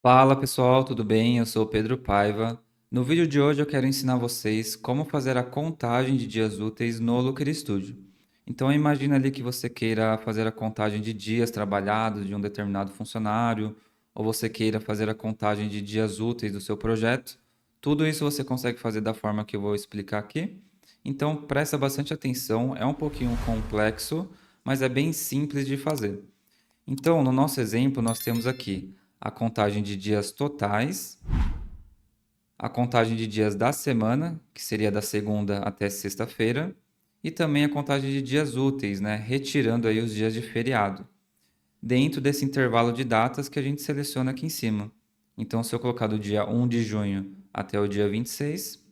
Fala pessoal, tudo bem? Eu sou o Pedro Paiva. No vídeo de hoje eu quero ensinar vocês como fazer a contagem de dias úteis no Looker Studio. Então imagina ali que você queira fazer a contagem de dias trabalhados de um determinado funcionário, ou você queira fazer a contagem de dias úteis do seu projeto. Tudo isso você consegue fazer da forma que eu vou explicar aqui. Então presta bastante atenção, é um pouquinho complexo, mas é bem simples de fazer. Então, no nosso exemplo, nós temos aqui a contagem de dias totais, a contagem de dias da semana, que seria da segunda até sexta-feira, e também a contagem de dias úteis, né, retirando aí os dias de feriado, dentro desse intervalo de datas que a gente seleciona aqui em cima. Então, se eu colocar do dia 1 de junho até o dia 26,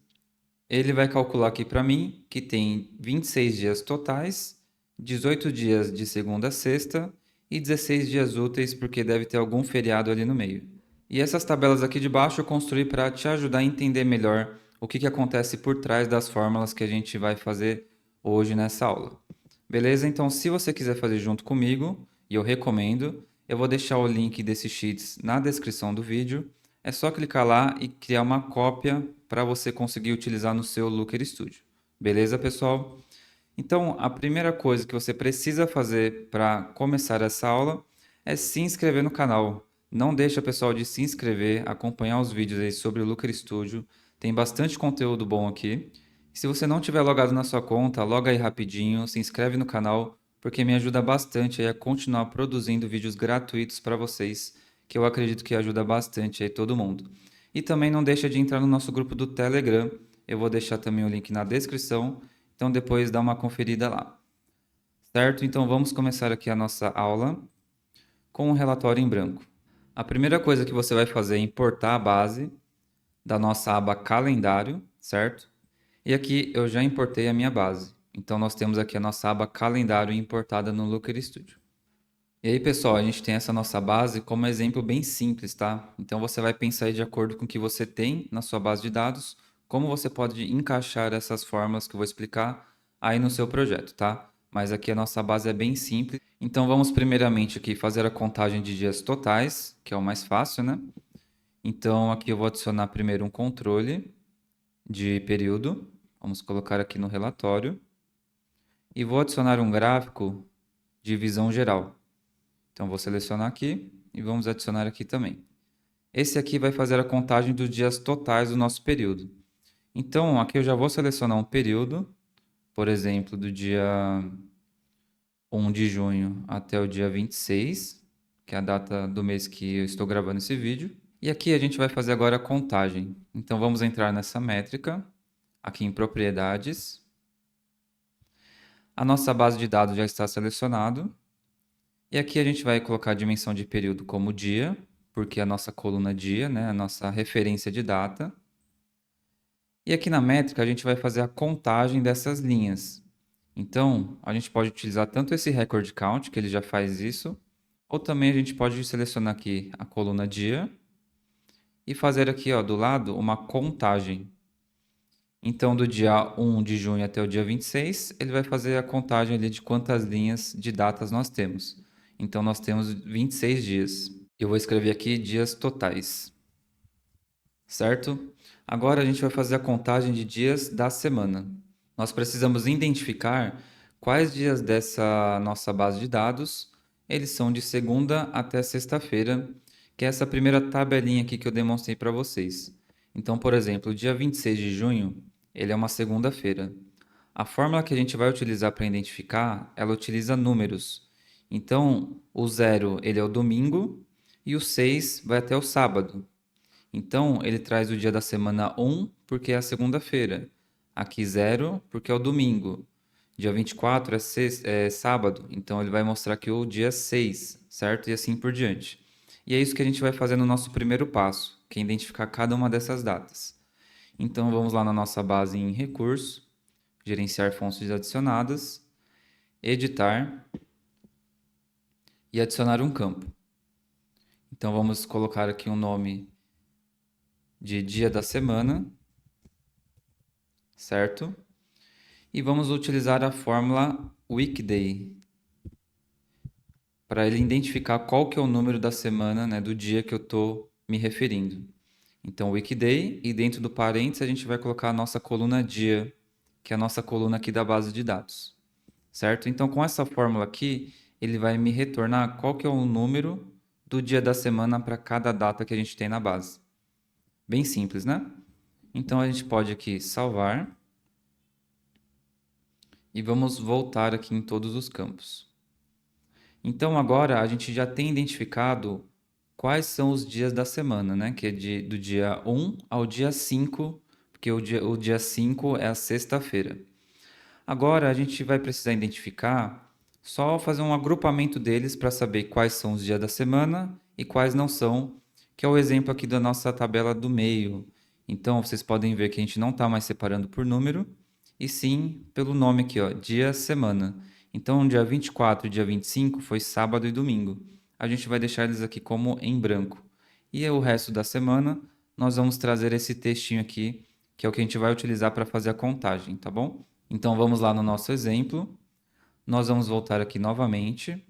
ele vai calcular aqui para mim que tem 26 dias totais, 18 dias de segunda a sexta e 16 dias úteis, porque deve ter algum feriado ali no meio. E essas tabelas aqui de baixo eu construí para te ajudar a entender melhor o que acontece por trás das fórmulas que a gente vai fazer hoje nessa aula. Beleza? Então, se você quiser fazer junto comigo, e eu recomendo, eu vou deixar o link desses sheets na descrição do vídeo. É só clicar lá e criar uma cópia para você conseguir utilizar no seu Looker Studio. Beleza, pessoal? Então, a primeira coisa que você precisa fazer para começar essa aula é se inscrever no canal. Não deixa, pessoal, de se inscrever, acompanhar os vídeos aí sobre o Looker Studio. Tem bastante conteúdo bom aqui. Se você não tiver logado na sua conta, loga aí rapidinho, se inscreve no canal, porque me ajuda bastante aí a continuar produzindo vídeos gratuitos para vocês, que eu acredito que ajuda bastante aí todo mundo. E também não deixa de entrar no nosso grupo do Telegram. Eu vou deixar também o link na descrição, então depois dá uma conferida lá. Certo? Então vamos começar aqui a nossa aula com um relatório em branco. A primeira coisa que você vai fazer é importar a base da nossa aba calendário, certo? E aqui eu já importei a minha base. Então nós temos aqui a nossa aba calendário importada no Looker Studio. E aí, pessoal, a gente tem essa nossa base como exemplo bem simples, tá? Então você vai pensar aí de acordo com o que você tem na sua base de dados, como você pode encaixar essas fórmulas que eu vou explicar aí no seu projeto, tá? Mas aqui a nossa base é bem simples. Então vamos primeiramente aqui fazer a contagem de dias totais, que é o mais fácil, né? Então aqui eu vou adicionar primeiro um controle de período. Vamos colocar aqui no relatório. E vou adicionar um gráfico de visão geral. Então vou selecionar aqui e vamos adicionar aqui também. Esse aqui vai fazer a contagem dos dias totais do nosso período. Então aqui eu já vou selecionar um período, por exemplo, do dia 1 de junho até o dia 26, que é a data do mês que eu estou gravando esse vídeo. E aqui a gente vai fazer agora a contagem. Então vamos entrar nessa métrica, aqui em propriedades. A nossa base de dados já está selecionada. E aqui a gente vai colocar a dimensão de período como dia, porque é a nossa coluna dia, né, a nossa referência de data. E aqui na métrica a gente vai fazer a contagem dessas linhas. Então, a gente pode utilizar tanto esse record count, que ele já faz isso, ou também a gente pode selecionar aqui a coluna dia e fazer aqui, ó, do lado uma contagem. Então, do dia 1 de junho até o dia 26, ele vai fazer a contagem ali de quantas linhas de datas nós temos. Então, nós temos 26 dias. Eu vou escrever aqui dias totais, certo? Agora a gente vai fazer a contagem de dias da semana. Nós precisamos identificar quais dias dessa nossa base de dados eles são de segunda até sexta-feira, que é essa primeira tabelinha aqui que eu demonstrei para vocês. Então, por exemplo, o dia 26 de junho, ele é uma segunda-feira. A fórmula que a gente vai utilizar para identificar, ela utiliza números. Então, o zero ele é o domingo e o 6 vai até o sábado. Então, ele traz o dia da semana 1, porque é a segunda-feira. Aqui zero, porque é o domingo. Dia 24 é sábado, então ele vai mostrar aqui o dia 6, certo? E assim por diante. E é isso que a gente vai fazer no nosso primeiro passo, que é identificar cada uma dessas datas. Então, vamos lá na nossa base em recurso, gerenciar fontes adicionadas, editar e adicionar um campo. Então, vamos colocar aqui um nome de dia da semana, certo? E vamos utilizar a fórmula weekday para ele identificar qual que é o número da semana, né, do dia que eu estou me referindo. Então, weekday, e dentro do parênteses a gente vai colocar a nossa coluna dia, que é a nossa coluna aqui da base de dados, certo? Então, com essa fórmula aqui, ele vai me retornar qual que é o número do dia da semana para cada data que a gente tem na base. Bem simples, né? Então, a gente pode aqui salvar e vamos voltar aqui em todos os campos. Então, agora a gente já tem identificado quais são os dias da semana, né? Que é do dia 1 ao dia 5, porque o dia 5 é a sexta-feira. Agora a gente vai precisar identificar, só fazer um agrupamento deles para saber quais são os dias da semana e quais não são, que é o exemplo aqui da nossa tabela do meio. Então vocês podem ver que a gente não está mais separando por número, e sim pelo nome aqui, ó, dia, semana. Então dia 24 e dia 25 foi sábado e domingo. A gente vai deixar eles aqui como em branco. E o resto da semana nós vamos trazer esse textinho aqui, que é o que a gente vai utilizar para fazer a contagem, tá bom? Então vamos lá no nosso exemplo. Nós vamos voltar aqui novamente.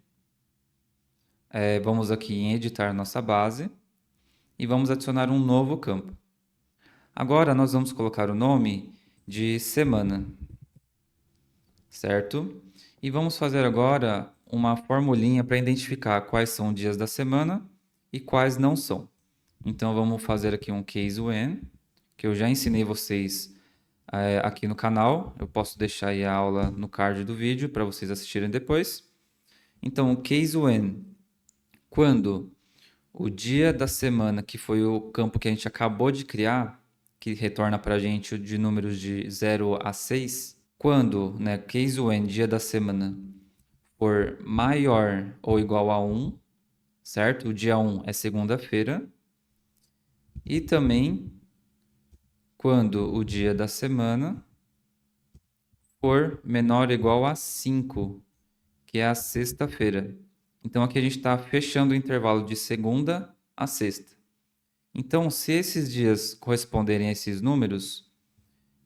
Vamos aqui em editar nossa base e vamos adicionar um novo campo. Agora nós vamos colocar o nome de semana, certo? E vamos fazer agora uma formulinha para identificar quais são os dias da semana e quais não são. Então vamos fazer aqui um case when, que eu já ensinei vocês aqui no canal. Eu posso deixar aí a aula no card do vídeo para vocês assistirem depois. Então, o case when, quando o dia da semana, que foi o campo que a gente acabou de criar, que retorna para a gente de números de 0 a 6, quando, né, case when, dia da semana, for maior ou igual a 1, certo? O dia 1 é segunda-feira. E também quando o dia da semana for menor ou igual a 5, que é a sexta-feira. Então aqui a gente está fechando o intervalo de segunda a sexta. Então, se esses dias corresponderem a esses números,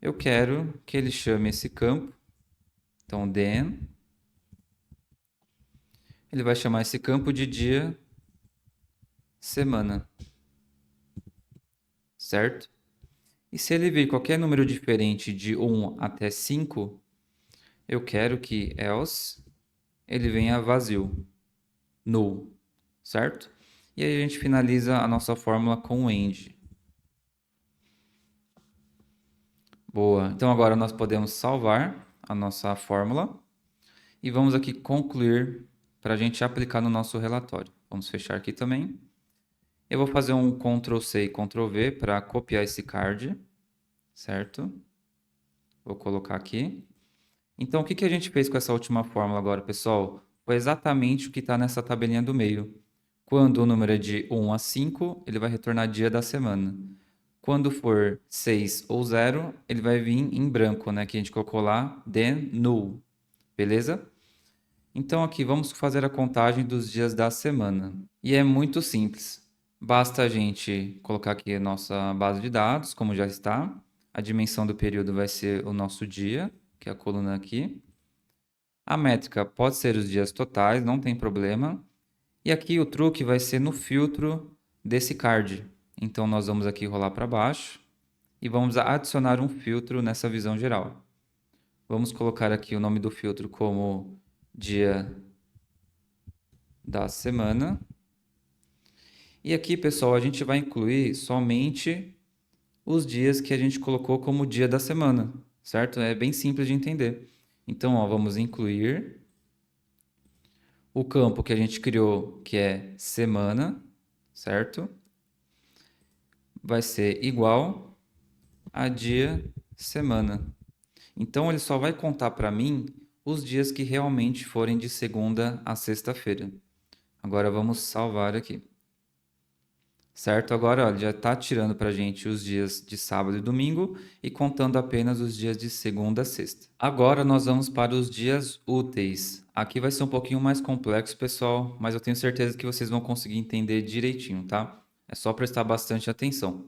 eu quero que ele chame esse campo. Então, then, ele vai chamar esse campo de dia, semana, certo? E se ele vir qualquer número diferente de 1 até 5, eu quero que else ele venha vazio, null, certo? E aí a gente finaliza a nossa fórmula com o end. Boa. Então agora nós podemos salvar a nossa fórmula e vamos aqui concluir para a gente aplicar no nosso relatório. Vamos fechar aqui também. Eu vou fazer um Ctrl+C e Ctrl+V para copiar esse card, certo? Vou colocar aqui. Então, o que a gente fez com essa última fórmula agora, pessoal? Foi exatamente o que está nessa tabelinha do meio. Quando o número é de 1 a 5, ele vai retornar dia da semana. Quando for 6 ou 0, ele vai vir em branco, né? Que a gente colocou lá, then null. Beleza? Então aqui vamos fazer a contagem dos dias da semana. E é muito simples. Basta a gente colocar aqui a nossa base de dados, como já está. A dimensão do período vai ser o nosso dia, que é a coluna aqui. A métrica pode ser os dias totais, não tem problema. E aqui o truque vai ser no filtro desse card. Então nós vamos aqui rolar para baixo e vamos adicionar um filtro nessa visão geral. Vamos colocar aqui o nome do filtro como dia da semana. E aqui, pessoal, a gente vai incluir somente os dias que a gente colocou como dia da semana, certo? É bem simples de entender. Então, ó, vamos incluir o campo que a gente criou, que é semana, certo? Vai ser igual a dia semana. Então, ele só vai contar para mim os dias que realmente forem de segunda a sexta-feira. Agora vamos salvar aqui. Certo? Agora, olha, já está tirando para a gente os dias de sábado e domingo e contando apenas os dias de segunda a sexta. Agora nós vamos para os dias úteis. Aqui vai ser um pouquinho mais complexo, pessoal, mas eu tenho certeza que vocês vão conseguir entender direitinho, tá? É só prestar bastante atenção.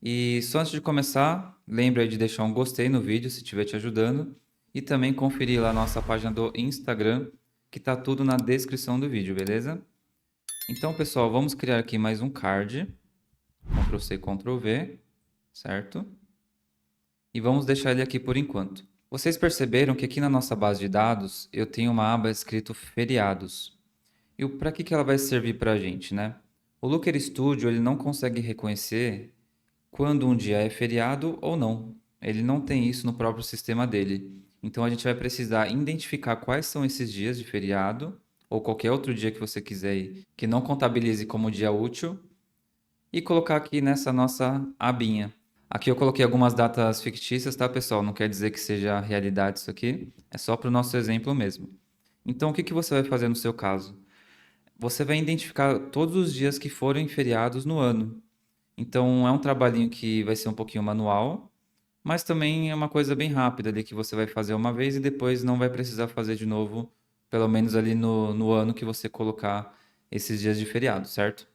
E só antes de começar, lembre aí de deixar um gostei no vídeo se estiver te ajudando e também conferir lá a nossa página do Instagram, que está tudo na descrição do vídeo, beleza? Então, pessoal, vamos criar aqui mais um card. Ctrl+C, Ctrl+V, certo? E vamos deixar ele aqui por enquanto. Vocês perceberam que aqui na nossa base de dados eu tenho uma aba escrito feriados. E para que ela vai servir para a gente, né? O Looker Studio ele não consegue reconhecer quando um dia é feriado ou não. Ele não tem isso no próprio sistema dele. Então a gente vai precisar identificar quais são esses dias de feriado ou qualquer outro dia que você quiser que não contabilize como dia útil e colocar aqui nessa nossa abinha. Aqui eu coloquei algumas datas fictícias, tá, pessoal? Não quer dizer que seja realidade isso aqui, é só para o nosso exemplo mesmo. Então, o que você vai fazer no seu caso? Você vai identificar todos os dias que forem feriados no ano. Então, é um trabalhinho que vai ser um pouquinho manual, mas também é uma coisa bem rápida ali que você vai fazer uma vez e depois não vai precisar fazer de novo, pelo menos ali no ano que você colocar esses dias de feriado, certo?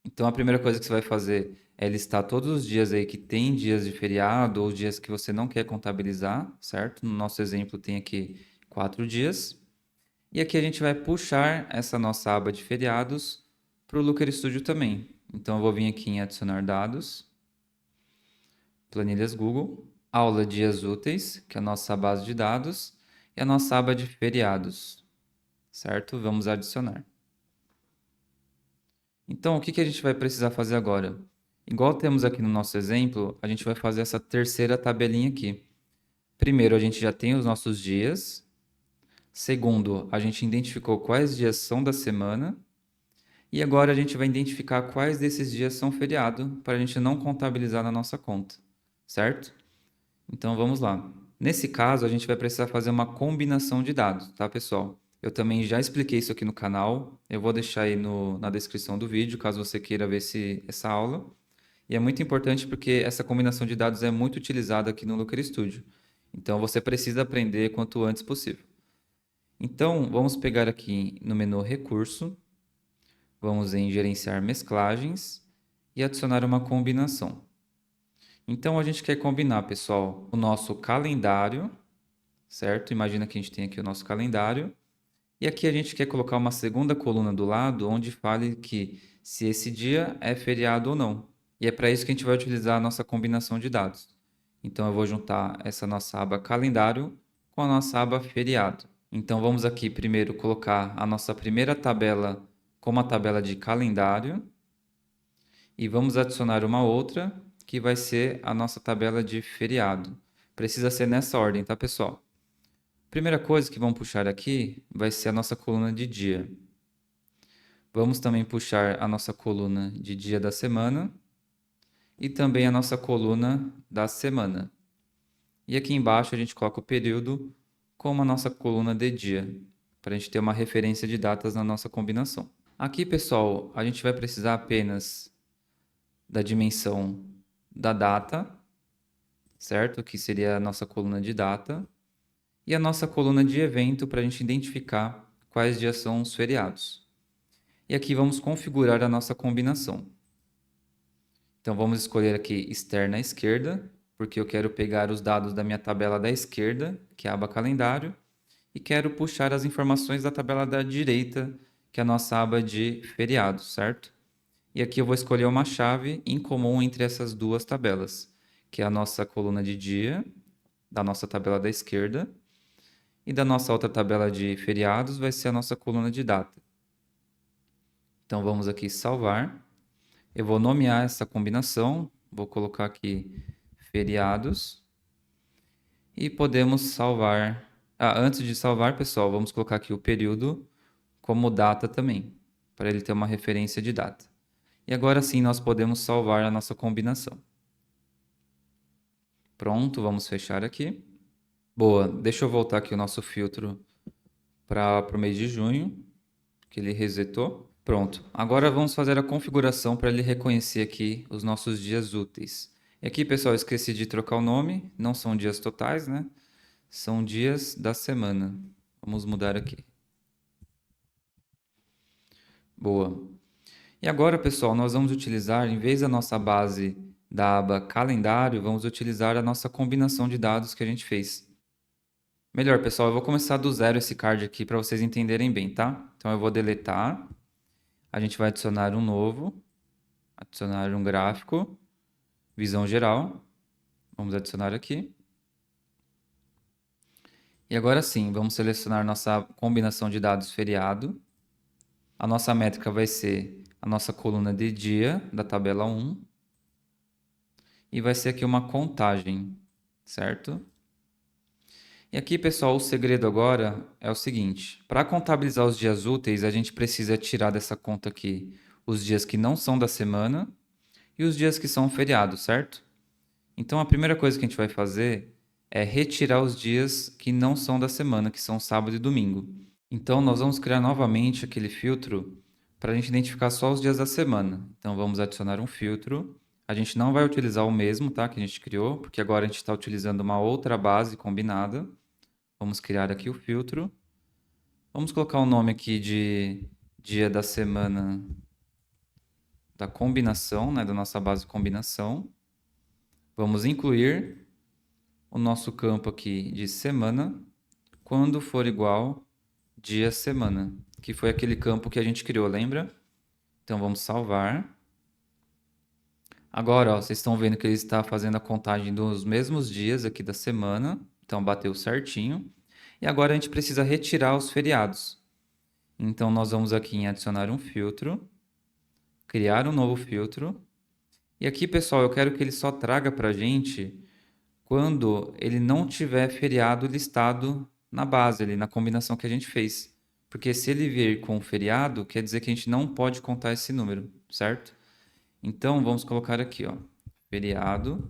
Então, a primeira coisa que você vai fazer é listar todos os dias aí que tem dias de feriado ou dias que você não quer contabilizar, certo? No nosso exemplo tem aqui 4 dias. E aqui a gente vai puxar essa nossa aba de feriados para o Looker Studio também. Então, eu vou vir aqui em adicionar dados, planilhas Google, aula dias úteis, que é a nossa base de dados, e a nossa aba de feriados, certo? Vamos adicionar. Então, o que a gente vai precisar fazer agora? Igual temos aqui no nosso exemplo, a gente vai fazer essa terceira tabelinha aqui. Primeiro, a gente já tem os nossos dias. Segundo, a gente identificou quais dias são da semana. E agora a gente vai identificar quais desses dias são feriado para a gente não contabilizar na nossa conta, certo? Então vamos lá. Nesse caso, a gente vai precisar fazer uma combinação de dados, tá, pessoal? Eu também já expliquei isso aqui no canal. Eu vou deixar aí na descrição do vídeo, caso você queira ver essa aula. E é muito importante porque essa combinação de dados é muito utilizada aqui no Looker Studio. Então você precisa aprender quanto antes possível. Então vamos pegar aqui no menu Recurso, vamos em Gerenciar Mesclagens e adicionar uma combinação. Então a gente quer combinar, pessoal, o nosso calendário, certo? Imagina que a gente tem aqui o nosso calendário. E aqui a gente quer colocar uma segunda coluna do lado onde fale que se esse dia é feriado ou não. E é para isso que a gente vai utilizar a nossa combinação de dados. Então eu vou juntar essa nossa aba calendário com a nossa aba feriado. Então vamos aqui primeiro colocar a nossa primeira tabela como a tabela de calendário e vamos adicionar uma outra que vai ser a nossa tabela de feriado. Precisa ser nessa ordem, tá, pessoal? Primeira coisa que vamos puxar aqui vai ser a nossa coluna de dia. Vamos também puxar a nossa coluna de dia da semana e também a nossa coluna da semana. E aqui embaixo a gente coloca o período como a nossa coluna de dia, para a gente ter uma referência de datas na nossa combinação. Aqui, pessoal, a gente vai precisar apenas da dimensão da data, certo? Que seria a nossa coluna de data. E a nossa coluna de evento para a gente identificar quais dias são os feriados. E aqui vamos configurar a nossa combinação. Então vamos escolher aqui externa à esquerda, porque eu quero pegar os dados da minha tabela da esquerda, que é a aba calendário, e quero puxar as informações da tabela da direita, que é a nossa aba de feriados, certo? E aqui eu vou escolher uma chave em comum entre essas duas tabelas, que é a nossa coluna de dia, da nossa tabela da esquerda, e da nossa outra tabela de feriados vai ser a nossa coluna de data. Então vamos aqui salvar. Eu vou nomear essa combinação, vou colocar aqui feriados e podemos salvar. Antes de salvar, pessoal, vamos colocar aqui o período como data também, para ele ter uma referência de data. E agora sim nós podemos salvar a nossa combinação. Pronto, vamos fechar aqui. Boa, deixa eu voltar aqui o nosso filtro para o mês de junho, que ele resetou. Pronto, agora vamos fazer a configuração para ele reconhecer aqui os nossos dias úteis. E aqui, pessoal, eu esqueci de trocar o nome, não são dias totais, né? São dias da semana. Vamos mudar aqui. Boa. E agora, pessoal, nós vamos utilizar, em vez da nossa base da aba calendário, vamos utilizar a nossa combinação de dados que a gente fez. Melhor, pessoal, eu vou começar do zero esse card aqui para vocês entenderem bem, tá? Então eu vou deletar, a gente vai adicionar um novo, adicionar um gráfico visão geral. Vamos adicionar aqui. E agora sim, vamos selecionar nossa combinação de dados feriado. A nossa métrica vai ser a nossa coluna de dia da tabela 1. E vai ser aqui uma contagem, certo? E aqui, pessoal, o segredo agora é o seguinte: para contabilizar os dias úteis, a gente precisa tirar dessa conta aqui os dias que não são da semana e os dias que são feriados, certo? Então, a primeira coisa que a gente vai fazer é retirar os dias que não são da semana, que são sábado e domingo. Então, nós vamos criar novamente aquele filtro para a gente identificar só os dias da semana. Então, vamos adicionar um filtro. A gente não vai utilizar o mesmo, tá, que a gente criou, porque agora a gente está utilizando uma outra base combinada. Vamos criar aqui o filtro. Vamos colocar o nome aqui de dia da semana da combinação, né, da nossa base combinação. Vamos incluir o nosso campo aqui de semana quando for igual dia semana, que foi aquele campo que a gente criou, lembra? Então vamos salvar. Agora, ó, vocês estão vendo que ele está fazendo a contagem dos mesmos dias aqui da semana, então bateu certinho. E agora a gente precisa retirar os feriados. Então nós vamos aqui em adicionar um filtro, criar um novo filtro. E aqui, pessoal, eu quero que ele só traga para a gente quando ele não tiver feriado listado na base, ali na combinação que a gente fez. Porque se ele vir com feriado, quer dizer que a gente não pode contar esse número, certo? Então vamos colocar aqui, ó, feriado,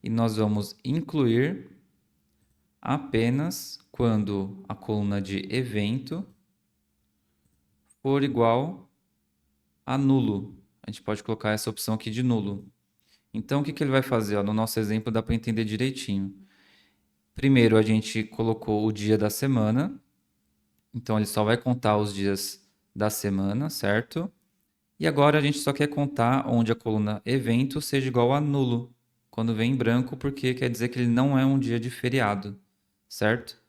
e nós vamos incluir apenas quando a coluna de evento for igual a nulo. A gente pode colocar essa opção aqui de nulo. Então, o que que ele vai fazer? Ó, no nosso exemplo dá para entender direitinho. Primeiro, a gente colocou o dia da semana. Então, ele só vai contar os dias da semana, certo? E agora a gente só quer contar onde a coluna evento seja igual a nulo, quando vem em branco, porque quer dizer que ele não é um dia de feriado, certo?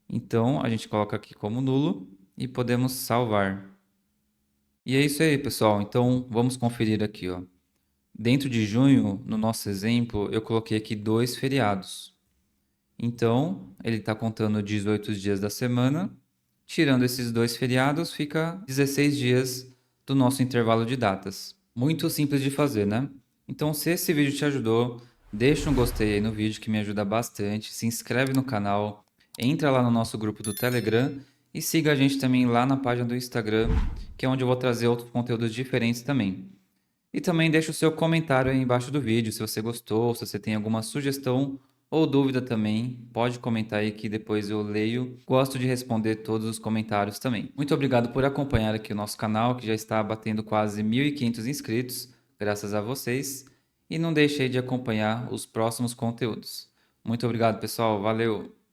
Então, a gente coloca aqui como nulo e podemos salvar. E é isso aí, pessoal. Então, vamos conferir aqui, ó. Dentro de junho, no nosso exemplo, eu coloquei aqui 2 feriados. Então, ele está contando 18 dias da semana. Tirando esses 2 feriados, fica 16 dias do nosso intervalo de datas. Muito simples de fazer, né? Então, se esse vídeo te ajudou, deixa um gostei aí no vídeo que me ajuda bastante. Se inscreve no canal, entra lá no nosso grupo do Telegram e siga a gente também lá na página do Instagram, que é onde eu vou trazer outros conteúdos diferentes também. E também deixa o seu comentário aí embaixo do vídeo, se você gostou, se você tem alguma sugestão ou dúvida também, pode comentar aí que depois eu leio. Gosto de responder todos os comentários também. Muito obrigado por acompanhar aqui o nosso canal, que já está batendo quase 1.500 inscritos, graças a vocês. E não deixe aí de acompanhar os próximos conteúdos. Muito obrigado, pessoal. Valeu!